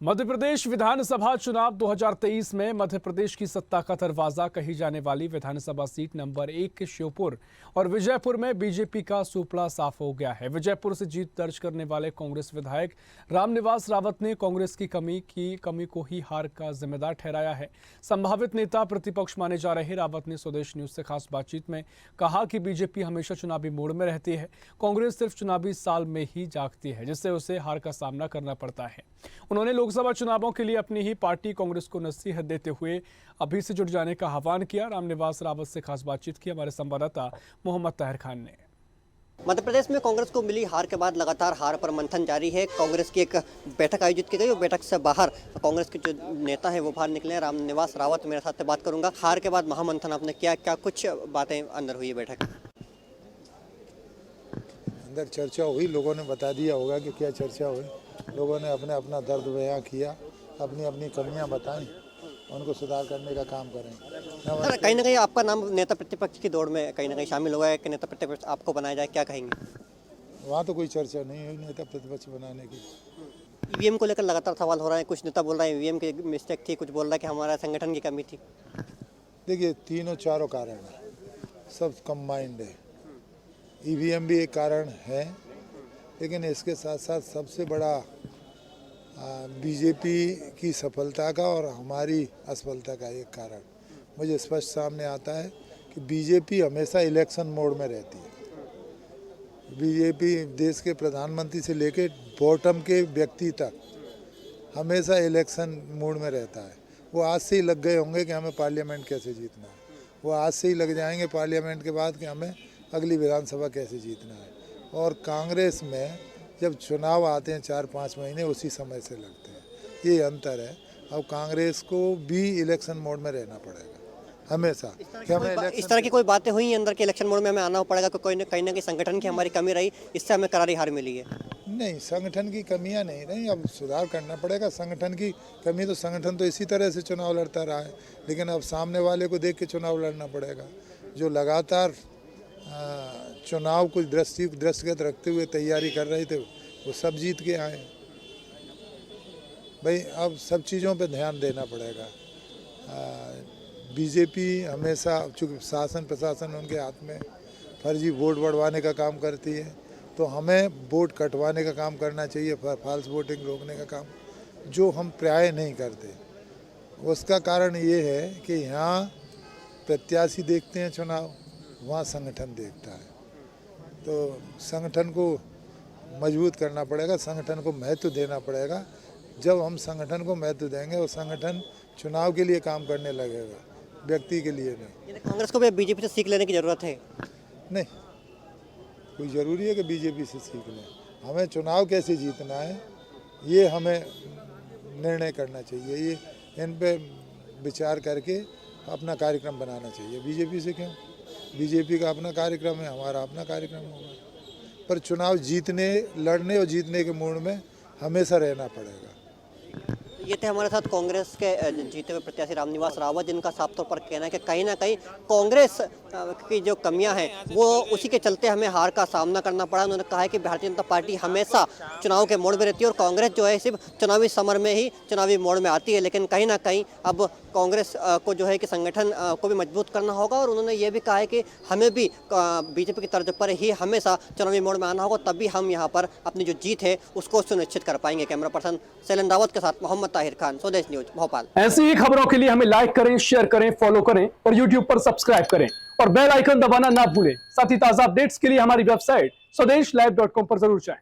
मध्य प्रदेश विधानसभा चुनाव 2023 में मध्य प्रदेश की सत्ता का दरवाजा कही जाने वाली विधानसभा सीट नंबर 1 श्योपुर और विजयपुर में बीजेपी का सुपड़ा साफ हो गया है। विजयपुर से जीत दर्ज करने वाले कांग्रेस विधायक रामनिवास रावत ने कांग्रेस की कमी को ही हार का जिम्मेदार ठहराया है। संभावित नेता प्रतिपक्ष माने जा रहे रावत ने स्वदेश न्यूज से खास बातचीत में कहा कि बीजेपी हमेशा चुनावी मोड़ में रहती है, कांग्रेस सिर्फ चुनावी साल में ही जागती है, जिससे उसे हार का सामना करना पड़ता है। उन्होंने लोकसभा चुनावों के लिए अपनी ही पार्टी कांग्रेस को नसीहत देते हुए अभी से जुट जाने का आह्वान किया। रामनिवास रावत से खास बातचीत की हमारे संवाददाता मोहम्मद ताहिर खान ने। मध्य प्रदेश में कांग्रेस को मिली हार के बाद लगातार हार पर मंथन जारी है। कांग्रेस की एक बैठक आयोजित की गई और बैठक से बाहर कांग्रेस के जो नेता है वो बाहर निकले हैं। रामनिवास रावत मेरे साथ बात करूंगा। हार के बाद महामंथन आपने किया, क्या कुछ बातें अंदर हुई है बैठक अंदर चर्चा हुई? लोगों ने बता दिया होगा कि क्या चर्चा हुई। लोगों ने अपने अपना दर्द बयां किया, अपनी अपनी कमियां बताई, उनको सुधार करने का काम करें। सर, कहीं ना कहीं आपका नाम नेता प्रतिपक्ष की दौड़ में कहीं ना कहीं शामिल हुआ है कि नेता प्रतिपक्ष आपको बनाया जाए, क्या कहेंगे? वहाँ तो कोई चर्चा नहीं हुई नेता प्रतिपक्ष बनाने की। ईवीएम को लेकर लगातार सवाल हो रहा है। कुछ नेता बोल रहे हैं ईवीएम की मिस्टेक थी, कुछ बोल रहा है कि हमारा संगठन की कमी थी। देखिए, तीनों चारों कारण है, सब कंबाइंड है। ईवीएम भी एक कारण है, लेकिन इसके साथ साथ सबसे बड़ा बीजेपी की सफलता का और हमारी असफलता का एक कारण मुझे स्पष्ट सामने आता है कि बीजेपी हमेशा इलेक्शन मोड में रहती है। बीजेपी देश के प्रधानमंत्री से लेकर बॉटम के व्यक्ति तक हमेशा इलेक्शन मोड में रहता है। वो आज से ही लग गए होंगे कि हमें पार्लियामेंट कैसे जीतना है, वो आज से ही लग जाएंगे पार्लियामेंट के बाद कि हमें अगली विधानसभा कैसे जीतना है। और कांग्रेस में जब चुनाव आते हैं 4-5 महीने उसी समय से लगते हैं, ये अंतर है। अब कांग्रेस को भी इलेक्शन मोड में रहना पड़ेगा हमेशा। इस तरह की कोई बातें हुई अंदर के इलेक्शन मोड में हमें आना पड़ेगा, कहीं ना कहीं संगठन की हमारी कमी रही, इससे हमें करारी हार मिली है। नहीं, संगठन की कमियां नहीं रही, अब सुधार करना पड़ेगा। संगठन की कमी तो संगठन तो इसी तरह से चुनाव लड़ता रहा है, लेकिन अब सामने वाले को देख के चुनाव लड़ना पड़ेगा। जो लगातार चुनाव को दृष्टिगत रखते हुए तैयारी कर रहे थे वो सब जीत के आए। भाई, अब सब चीज़ों पे ध्यान देना पड़ेगा। बीजेपी हमेशा, चूँकि शासन प्रशासन उनके हाथ में, फर्जी वोट बढ़वाने का काम करती है, तो हमें वोट कटवाने का काम करना चाहिए, फॉल्स वोटिंग रोकने का काम, जो हम प्राय नहीं करते। उसका कारण ये है कि यहाँ प्रत्याशी देखते हैं चुनाव, वहाँ संगठन देखता है। तो संगठन को मजबूत करना पड़ेगा, संगठन को महत्व देना पड़ेगा। जब हम संगठन को महत्व देंगे और संगठन चुनाव के लिए काम करने लगेगा, व्यक्ति के लिए नहीं। कांग्रेस को भी बीजेपी से सीख लेने की जरूरत है? नहीं, कोई ज़रूरी है कि बीजेपी से सीख लें। हमें चुनाव कैसे जीतना है ये हमें निर्णय करना चाहिए, ये इन पे विचार करके अपना कार्यक्रम बनाना चाहिए। बीजेपी से क्यों? बीजेपी का अपना कार्यक्रम है, हमारा अपना कार्यक्रम होगा, पर चुनाव लड़ने और जीतने के मूड में हमेशा रहना पड़ेगा। ये थे हमारे साथ कांग्रेस के जीते हुए प्रत्याशी रामनिवास रावत, जिनका साफ तौर पर कहना है कि कहीं ना कहीं कांग्रेस की जो कमियां हैं वो उसी के चलते हमें हार का सामना करना पड़ा। उन्होंने कहा है कि भारतीय जनता पार्टी हमेशा चुनाव के मोड़ में रहती है और कांग्रेस जो है सिर्फ चुनावी समर में ही चुनावी मोड़ में आती है। लेकिन कहीं ना कहीं अब कांग्रेस को जो है कि संगठन को भी मजबूत करना होगा और उन्होंने ये भी कहा है कि हमें भी बीजेपी की तर्ज पर ही हमेशा चुनावी मोड़ में आना होगा, तभी हम यहाँ पर अपनी जो जीत है उसको सुनिश्चित कर पाएंगे। कैमरा पर्सन शैलेंद्र रावत के साथ मोहम्मद ताहिर खान, स्वदेश न्यूज, भोपाल। ऐसी ही खबरों के लिए हमें लाइक करें, शेयर करें, फॉलो करें और यूट्यूब पर सब्सक्राइब करें और बेल आइकन दबाना ना भूलें। साथ ही ताजा अपडेट्स के लिए हमारी वेबसाइट swadesh live.com पर जरूर जाएं।